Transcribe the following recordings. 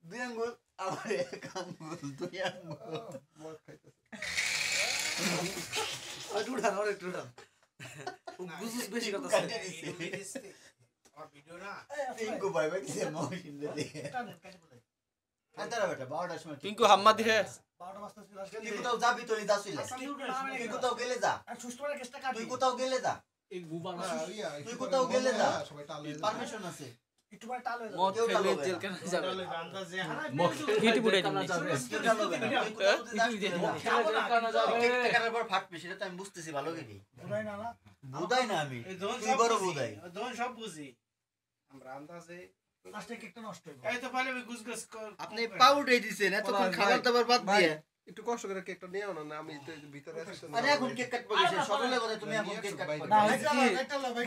দুই আঙ্গুল আবার এক আঙ্গুল দুই আঙ্গুল মদ খাইতেছে একটু উঠান আর একটু উঠান গুজুস বেশি কথা আছে আর ভিডিও না পিঙ্কু ভাই ভাই কিসে মহসিন দে আন্তারা বেটা 12টার সময় পিঙ্কু হাম্মা দিহে 12টা বাজতে ছিল তুই কোথাও যাবি তোলি দাসুইলে তুই কোথাও গেলে যা আর সুস্থ করে কেসটা কাটি তুই কোথাও গেলে যা এই গুবার তুই কোথাও গেলে যা সবাই টালে পারমিশন আছে একটু পরে টাল হয়ে মদ যাবে খেলে জেল কেন যাবে তাহলে গানটা যে মদ হিটি বুড়াই দিন তুই টাল হবে না তুই কোথাও যদি কেকার পর ফাটবে সেটা তো আমি বুঝতেছি ভালো করে বুঝাই না না বুঝাই না আমি এই দোন তুই বড় বুঝাই দোন সব বুঝি আমরা আন্দাজে লাস্টে কেকটা নষ্ট হয়ে এই তো পালে গুজগুজ কর আপনি পাউডার দিছেন এতক্ষণ খাবার দাবার বাদ দিয়ে একটু কষ্ট করে কেকটা নিয়ে আনো না আমি তো ভিতরে আছি তো আরে এখন কেক কাটবো কিসে সকালে বলে তুমি এখন কেক কাটবো না না কেকটা লো ভাই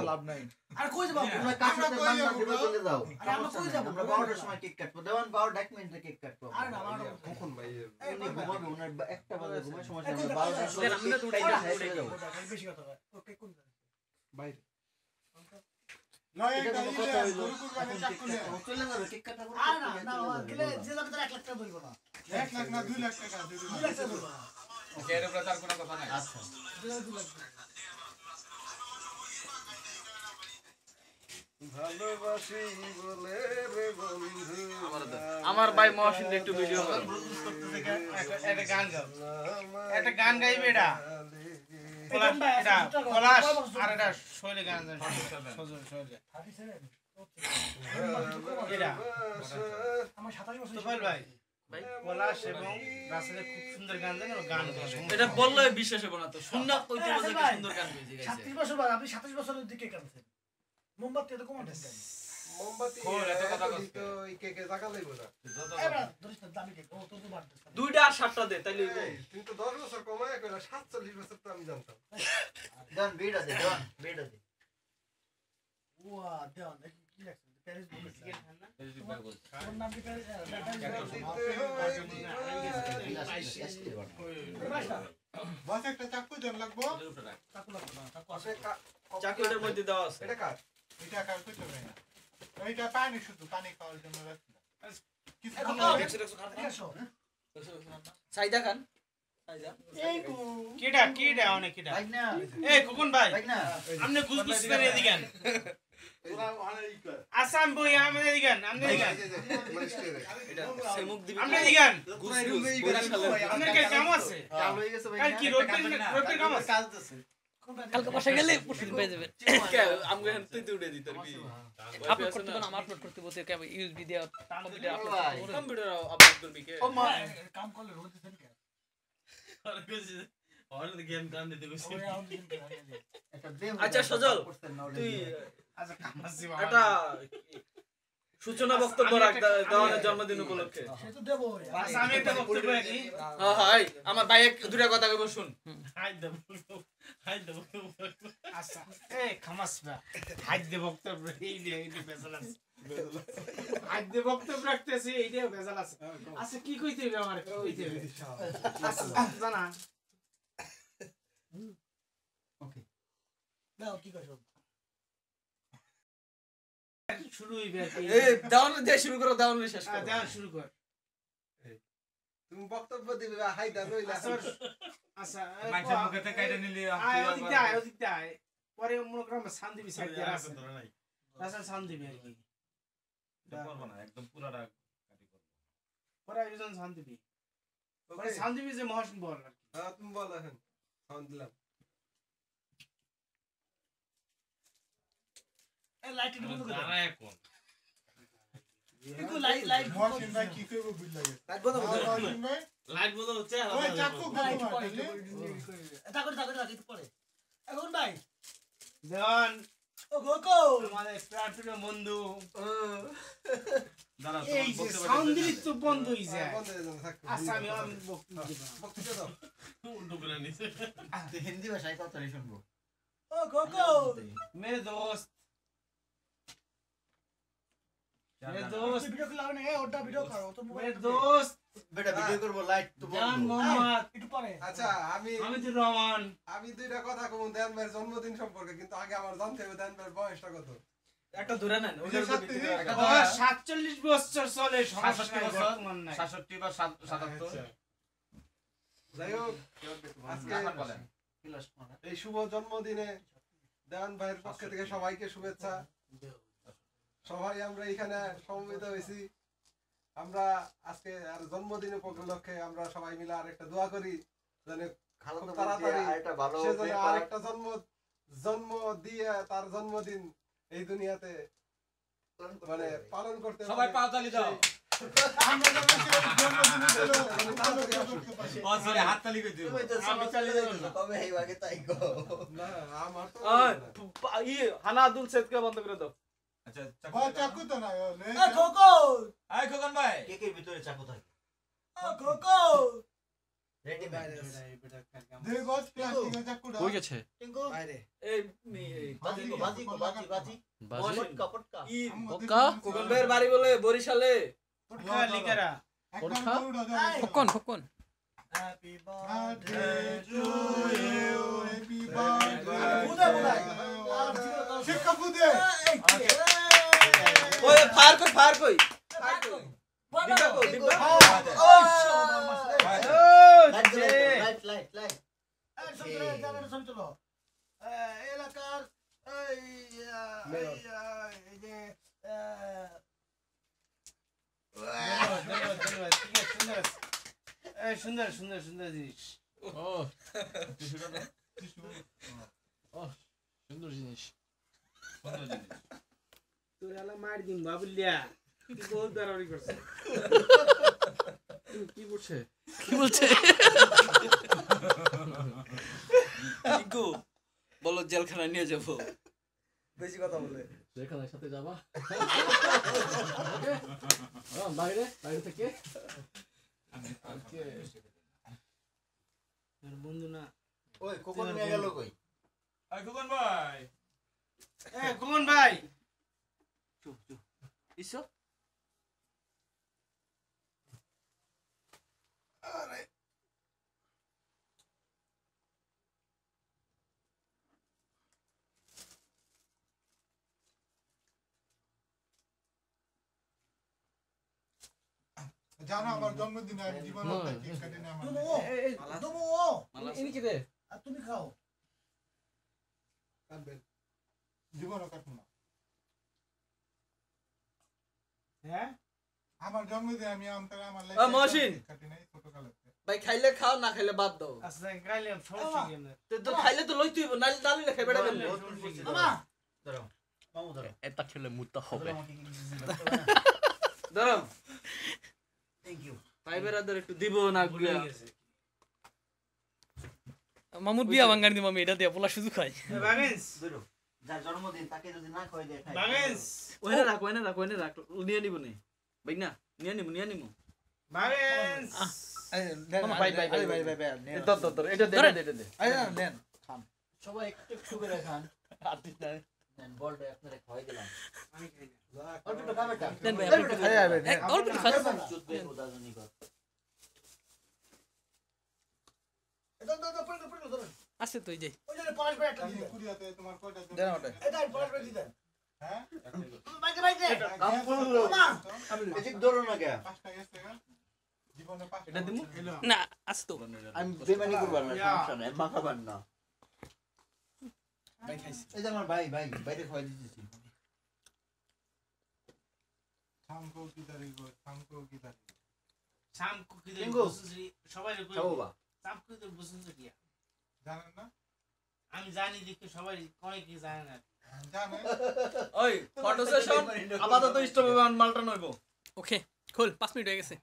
লাভ নাই আর কই যাব তোমরা কাছে বাংলা দিবে চলে যাও আরে আমরা কই যাব আমরা 12টার সময় কেক কাটবো দেওয়ান 12 মিনিটে কেক কাটবো আরে না আমার কখন ভাই উনি ঘুমাবে ওনার একটা বাজে ঘুমায় সমস্যা নেই 12টার সময় আমরা তো উঠাই যাবো বেশি কথা হয় ওকে কোন বাইরে এটা কোনো কথা হইলো এখন কেক কাটবো চলে যাবে কেক কাটবো আরে না না গেলে যে লোক তার 1 লাখ টাকা ধরবো না 1 লাখ না 2 লাখ টাকা 2 লাখ টাকা ধরবো না এর উপরে তার কোনো কথা নাই আচ্ছা 2 লাখ ভালোবাসি বলে রে বন্ধু আমার ভাই মহসিন একটু ভিডিও কর একটা গান গাও একটা গান গাইবে এটা এটা পলাশ আর এটা শৈলে গান সজল শৈলে এটা আমার 27 বছর তোফাইল ভাই পলাশ এবং রাসেলের খুব সুন্দর গান জানেন গান এটা বললে বিশ্বাস হবে না তো শুননা কইতে বলছে কি সুন্দর গান গাইছে 37 বছর বাদ আপনি 27 বছরের দিকে কাঁদছেন মোমবাতি তো কমন দেন মোমবাতি খোল, এত কথা কস তো এই কেকে জায়গা লাগবে না এবার ধরিস না দামি কেক ও তো তো বাদ দুইটা আর সাতটা দে তাইলে তুমি তো 10 বছর কমায় কইলা 47 বছর তো আমি জানতাম দেন বেড আছে দেন বেড আছে ওয়া দেন কি লাগছে প্যারিস বলছে কোন নাম কি প্যারিস বস একটা চাকু দেন লাগবো চাকু লাগবে না চাকু আছে চাকরিটার মধ্যে দেওয়া আছে এটা কার এটা কার কইতে হবে না এইটা পানি শুধু পানি খাওয়ার জন্য রাখছিলাম কিছু সাইদা খান সাইদা কিডা কিডা অনেক কিডা ভাই না এই কোন ভাই ভাই না আমনে গুজগুজ করে দিগান আসাম বই আমনে দিগান আমনে দিগান এটা সেমুক দিবি আমনে দিগান গুসগুস বরিশালের আমনে কি কাম আছে চালু হয়ে গেছে ভাই কাল কি রোডের কাম আছে কালকে বাসা গেলে পরশু পেয়ে যাবেন আমগো হেন তুই উড়ে দিত আর কি আপলোড করতে পারেন আপলোড করতে বলতে কেমন ইউএসবি দিয়ে কম্পিউটার আপলোড করতে কম্পিউটার আপলোড করবি কে ও মা কাম করলে রোজ দেন কে গেম গান দিতে গেছি ওই আউন দিন কে একটা দেহ আচ্ছা সজল তুই আচ্ছা কাম আছে একটা সূচনা বক্তব্য রাখ দেওয়ানের জন্মদিন উপলক্ষে সে তো দেবো আচ্ছা আমি একটা বক্তব্য রাখি হ্যাঁ হাই আমার ভাই এক দুটা কথা কইব শুন হাই দেব আচ্ছা এই খামাস বা হাই দে বক্তব্য এই বেজাল আছে হাই দে বক্তব্য রাখতেছি এইটাও বেজাল আছে আচ্ছা কি কইতে হবে আমার কইতে হবে আচ্ছা জানা ওকে দাও কি কইছো শুরু হইবে আর কি এই দাওন দিয়ে শুরু করো দাওন শেষ করো দেওয়া শুরু কর তুমি বক্তব্য দিবে হাই দা রইলা আচ্ছা মাইকের মুখেতে কাইটা নিলি ওদিকটা আয় পরে মনে করো আমরা শান্তি সাইড দিয়ে আছে রাসেল শান্তি আর কি করব না একদম পুরাটা কাটি করব পরে একজন শান্তি পরে শান্তি যে মহাসিন বল আর কি হ্যাঁ তুমি বলো এখন সাউন্ড দিলাম এই লাইট একটু বন্ধ করে দাও দাঁড়া এখন একটু লাইট মহাসিন ভাই কি কইব বুঝ লাগে লাইট বন্ধ করে দাও মহাসিন ভাই লাইট বন্ধ হচ্ছে ওই চাকু না একটু পরে এটা করে একটু পরে এখন ভাই দেওয়ান ও গোকো আমাদের প্রার্থনা বন্ধু দাঁড়া এই যে সাউন্ড দিলি তো বন্ধ হই যায় বন্ধ হয়ে যাবে থাক আচ্ছা আমি বক্তব্য দাও উল্টো করে নিছে তুই হিন্দি ভাষায় কথা শুনবো ও গোকো मेरे दोस्त मेरे दोस्त ভিডিও কল লাগানো এ ওটা ভিডিও করো তো मेरे दोस्त বেটা ভিডিও করব লাইট তো জান বন্ধ মোহাম্মদ একটু পরে আচ্ছা আমি হামিদুর রহমান দুইটা কথা কম দেন ভাইয়ের জন্মদিন সম্পর্কে কিন্তু আগে আমার জানতে হবে দেন ভাইয়ের বয়সটা কত একটা ধরে নেন ওইটার উপর ভিত্তি করে একটা 47 বছর চলে সমস্যা 67 নাই, বছর, বর্তমান নাই। 67 বা 77 আচ্ছা। যাই হোক আজকে আজকে বলেন এই শুভ জন্মদিনে দেওয়ান ভাইয়ের পক্ষ থেকে সবাইকে শুভেচ্ছা। সবাই আমরা এখানে সমবেত হয়েছি। আমরা আজকে আর জন্মদিন উপলক্ষে আমরা সবাই মিলে আরেকটা দোয়া করি যেন খুব তাড়াতাড়ি সে যেন আরেকটা জন্ম দিয়ে তার জন্মদিন এই দুনিয়াতে মানে পালন করতে সবাই পারে। পাও তালি দাও আমরা যখন ছিলাম জন্মদিনে ছিল, তাড়াতাড়ি আসুক। ও সরি হাত তালি কই দিও কবে এই ভাগে তাই গো না আমার তো হানা আব্দুল সেদকে বন্ধ করে দাও আচ্ছা ও চাকু তো নাই, ও লে। আয় খোকন ভাই কেকের ভিতরে চাকু থাকে রেডি দুই গজ প্লাস্টিকের চাকুটা। কই গেছে টিঙ্কু এই বাজি বাজি পটকা পটকা ই ওকা খোকন ভাইয়ের বাড়ি বলে বরিশালে ফুটকা লিকারা একটা পরখা? গরুটা দেওয়া হয়েছে। ফকন ফকন happy Birthday to you, happy বুদা বুদা birthday. শিক্ষা ফুদে। ওই ফায়ার কই দিবা কই দিবা লাইট এলাকার সুন্দর সুন্দর সুন্দর জিনিস ও সুন্দর জিনিস তোর এলা মার দিন বাবুলিয়া তুই বহুত দাঁড়াড়ি করছিস কি বলছে কি বলছে টিঙ্কু বলো জেলখানা নিয়ে যাবো বেশি কথা বলে যেখানে সাথে যাবা বাইরে বাইরে থেকে তোর বন্ধু না ওই কোকন নিয়ে গেল কই আয় খোকন ভাই কমন ভাই ইসো জানো আমার জন্মদিনে আমি জীবনে একটা কেক কাটি না আমার। ইনি কি দে তুমি খাও কাটবেন। জীবনে কাটবো না। হ্যাঁ আমার জন্মদিনে আমি আমতলা আমার ও, মহসিন। কেক কাটি নাই ছোটকালেতে। ভাই খাইলে খাও না খাইলে বাদ দাও আচ্ছা কাইলে সমস্যা কি না তো খাইলে তো লইতেই হইব নালি নালি খাই বেড়া কেন ধরো মামু ধরো এটা খেলে মুতা হবে ধরো থ্যাংক ইউ ভাই বেড়াদের একটু দিব না গুলা মামুর বিয়া ভাঙ্গানি দি মামি এটা দিয়া পোলা শুধু খাই বাগেন্স ধরো যার জন্মদিন তাকে যদি না খাওয়াই দেয় খাই বাগেন্স ওইনে রাখ নিয়ে নিব নে ভাই না নিয়ে নিমু বাগেন্স ভাই ভাই ভাই ভাই ভাই ধর এটা দে এটা দে নেন খান সবাই একটু একটু করে খান নেন বলটা আপনারে খাওয়াই দিলাম আমি খাই না অল্প একটু খাবে টা দেন ভাই আপনি খাই যাবেন অল্প একটু খাই চুদবে উদাজনী কর আছে তো এই যে আমি কুড়িয়াতে তোমার কয়টা জন্মদিন? হ্যাঁ? এদিক ধরো না কে পাঁচটা গেছে গা? জীবনে পাঁচটা এটা দিমু? হলো। না আছে তো আমি বেমানি করব না সমস্যা নাই মাখাবার না এই যে আমার ভাই বাইরে খাওয়াই দিতেছি শামকো কি তারিখ গো, শামকো কি তারিখ? শাম কুকি দে টিঙ্কু। বুঝছি সবাই কই খাবো বা শাম কুকি দে বুঝছিস কি জানেন না? আমি জানি দেখে সবাই কয় কি জানে না জানেন? ওই ফটো সেশন আপাতত স্টপ হবে মালটা নইবো ওকে খোল 5 মিনিট হয়ে গেছে